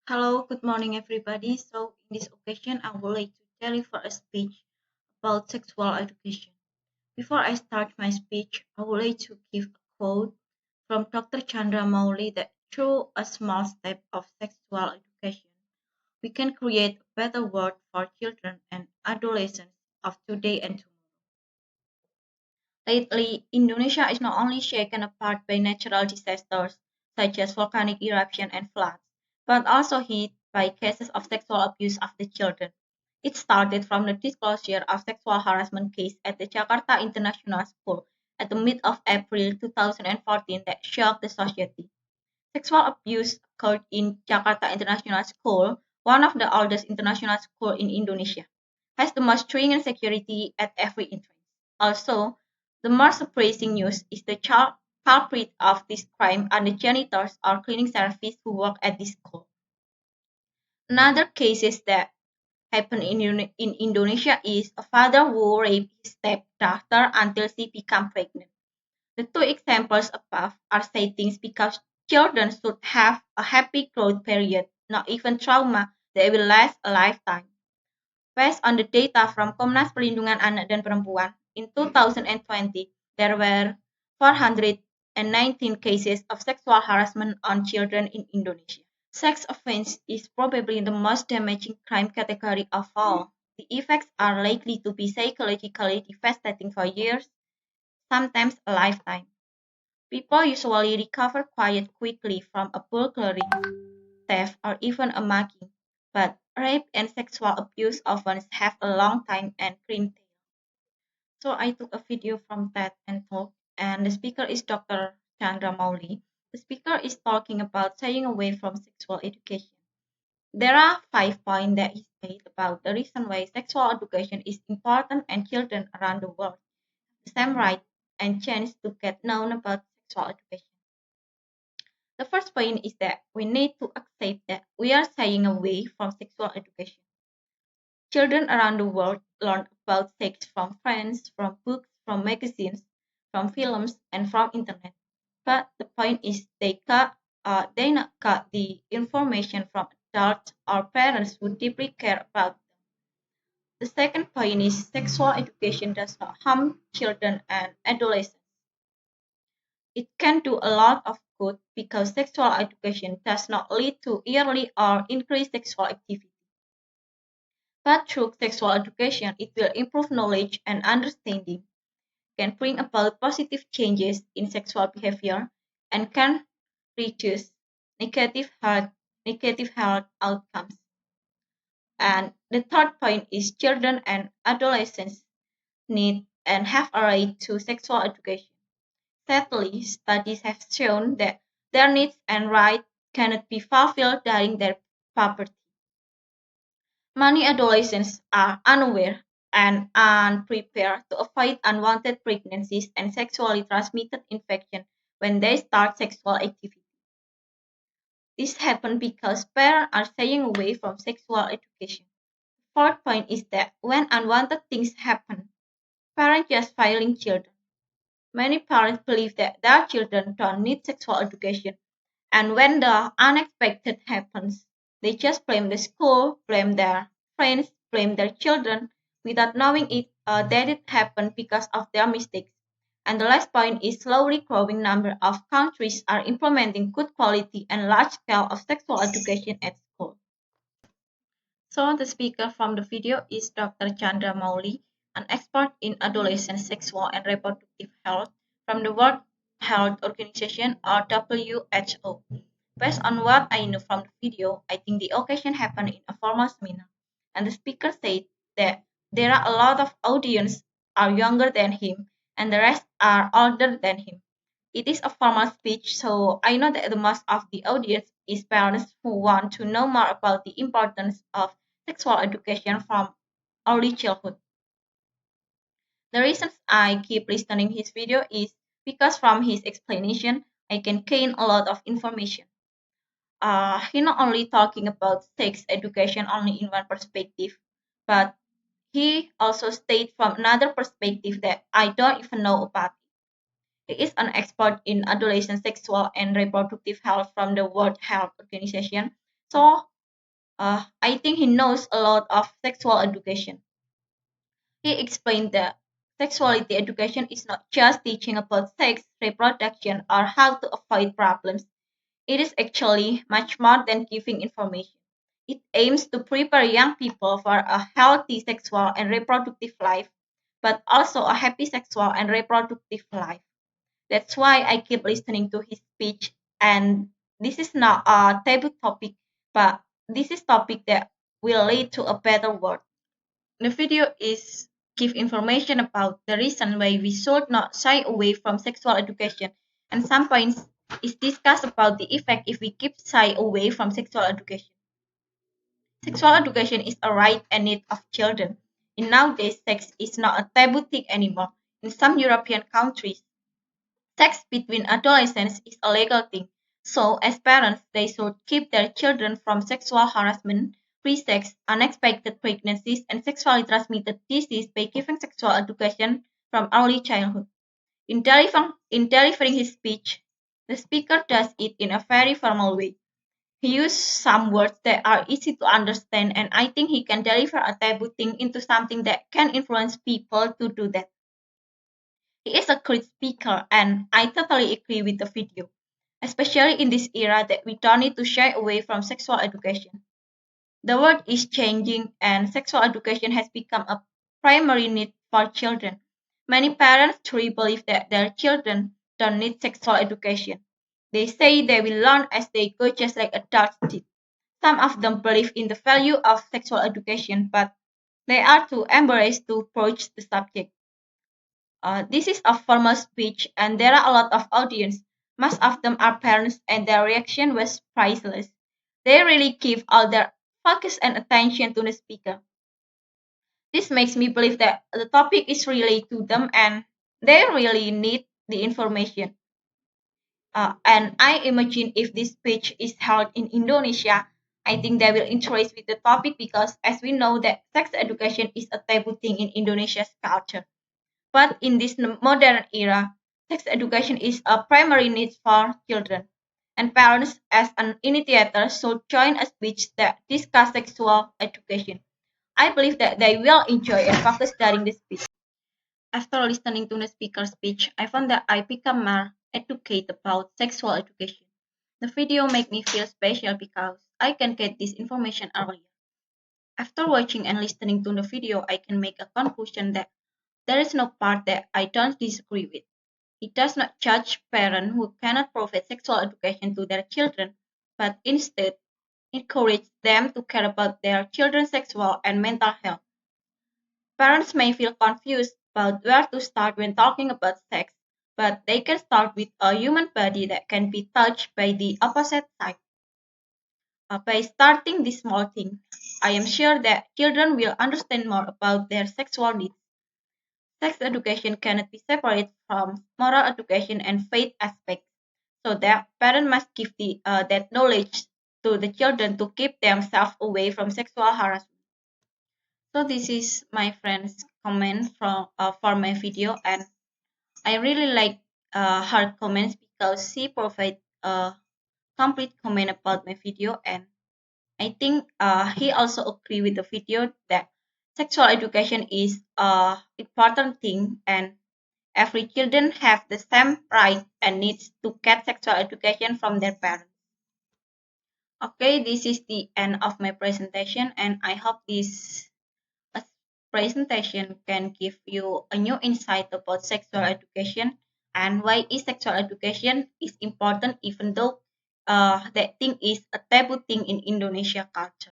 Hello, good morning, everybody. So, in this occasion, I would like to deliver a speech about sexual education. Before I start my speech, I would like to give a quote from Dr. Chandra Mouli that through a small step of sexual education, we can create a better world for children and adolescents of today and tomorrow. Lately, Indonesia is not only shaken apart by natural disasters such as volcanic eruption and floods, but also hit by cases of sexual abuse of the children. It started from the disclosure of sexual harassment case at the Jakarta International School at the mid of April 2014 that shocked the society. Sexual abuse occurred in Jakarta International School, one of the oldest international schools in Indonesia, has the most stringent security at every entrance. Also, the more surprising news is the culprit of this crime are the janitors or cleaning service who work at this school. Another cases that happen in Indonesia is a father who raped his stepdaughter until she became pregnant. The two examples above are settings because children should have a happy growth period, not even trauma that will last a lifetime. Based on the data from Komnas Perlindungan Anak dan Perempuan, in 2020, there were 419 cases of sexual harassment on children in Indonesia. Sex offense is probably the most damaging crime category of all. The effects are likely to be psychologically devastating for years, sometimes a lifetime. People usually recover quite quickly from a burglary, theft, or even a mugging, but rape and sexual abuse often have a long time and grim tail. So I took a video from TED and Talk, and the speaker is Dr. Chandra Mouli. The speaker is talking about staying away from sexual education. There are 5 points that he made about the reason why sexual education is important and children around the world have the same right and chance to get known about sexual education. The first point is that we need to accept that we are staying away from sexual education. Children around the world learn about sex from friends, from books, from magazines, from films, and from internet. But the point is they not got the information from adults or parents who deeply care about them. The second point is sexual education does not harm children and adolescents. It can do a lot of good because sexual education does not lead to early or increased sexual activity. But through sexual education, it will improve knowledge and understanding, can bring about positive changes in sexual behavior, and can reduce negative health, negative health outcomes. And the third point is children and adolescents need and have a right to sexual education. Sadly, studies have shown that their needs and rights cannot be fulfilled during their puberty. Many adolescents are unaware and unprepared to avoid unwanted pregnancies and sexually transmitted infection when they start sexual activity. This happens because parents are staying away from sexual education. Fourth point is that when unwanted things happen, parents just failing children. Many parents believe that their children don't need sexual education, and when the unexpected happens, they just blame the school, blame their friends, blame their children without knowing that it happened because of their mistakes. And the last point is slowly growing number of countries are implementing good quality and large scale of sexual education at school. So the speaker from the video is Dr. Chandra Mouli, an expert in adolescent sexual and reproductive health from the World Health Organization or WHO. Based on what I know from the video, I think the occasion happened in a formal seminar, and the speaker said that there are a lot of audience are younger than him and the rest are older than him. It is a formal speech, so I know that the most of the audience is parents who want to know more about the importance of sexual education from early childhood. The reasons I keep listening his video is because from his explanation, I can gain a lot of information. He not only talking about sex education only in one perspective, but he also state from another perspective that I don't even know about. He is an expert in adolescent sexual and reproductive health from the World Health Organization. So I think he knows a lot of sexual education. He explained that sexuality education is not just teaching about sex, reproduction, or how to avoid problems. It is actually much more than giving information. It aims to prepare young people for a healthy sexual and reproductive life, but also a happy sexual and reproductive life. That's why I keep listening to his speech. And this is not a taboo topic, but this is topic that will lead to a better world. The video is give information about the reason why we should not shy away from sexual education, and some points is discussed about the effect if we keep shy away from sexual education. Sexual education is a right and need of children. In nowadays, sex is not a taboo thing anymore. In some European countries, sex between adolescents is a legal thing. So, as parents, they should keep their children from sexual harassment, free sex, unexpected pregnancies, and sexually transmitted disease by giving sexual education from early childhood. In delivering his speech, the speaker does it in a very formal way. He used some words that are easy to understand, and I think he can deliver a taboo thing into something that can influence people to do that. He is a great speaker, and I totally agree with the video, especially in this era that we don't need to shy away from sexual education. The world is changing, and sexual education has become a primary need for children. Many parents truly believe that their children don't need sexual education. They say they will learn as they go, just like adults did. Some of them believe in the value of sexual education, but they are too embarrassed to approach the subject. This is a formal speech, and there are a lot of audience. Most of them are parents, and their reaction was priceless. They really give all their focus and attention to the speaker. This makes me believe that the topic is really to them, and they really need the information. And I imagine if this speech is held in Indonesia, I think they will interest with the topic because, as we know, that sex education is a taboo thing in Indonesia's culture. But in this modern era, sex education is a primary need for children, and parents, as an initiator, should join a speech that discuss sexual education. I believe that they will enjoy and focus during the speech. After listening to the speaker's speech, I found that I become more educated about sexual education. The video made me feel special because I can get this information earlier. After watching and listening to the video, I can make a conclusion that there is no part that I don't disagree with. It does not judge parents who cannot provide sexual education to their children, but instead encourage them to care about their children's sexual and mental health. Parents may feel confused about where to start when talking about sex, but they can start with a human body that can be touched by the opposite side. By starting this small thing, I am sure that children will understand more about their sexual needs. Sex education cannot be separated from moral education and faith aspects, so that parents must give that knowledge to the children to keep themselves away from sexual harassment. So this is my friend's comment from for my video, and I really like her comments because she provided a complete comment about my video, and I think he also agree with the video that sexual education is a important thing, and every children have the same right and needs to get sexual education from their parents. Okay, this is the end of my presentation, and I hope this uh, presentation can give you a new insight about sexual education and why is sexual education is important even though that thing is a taboo thing in Indonesia culture.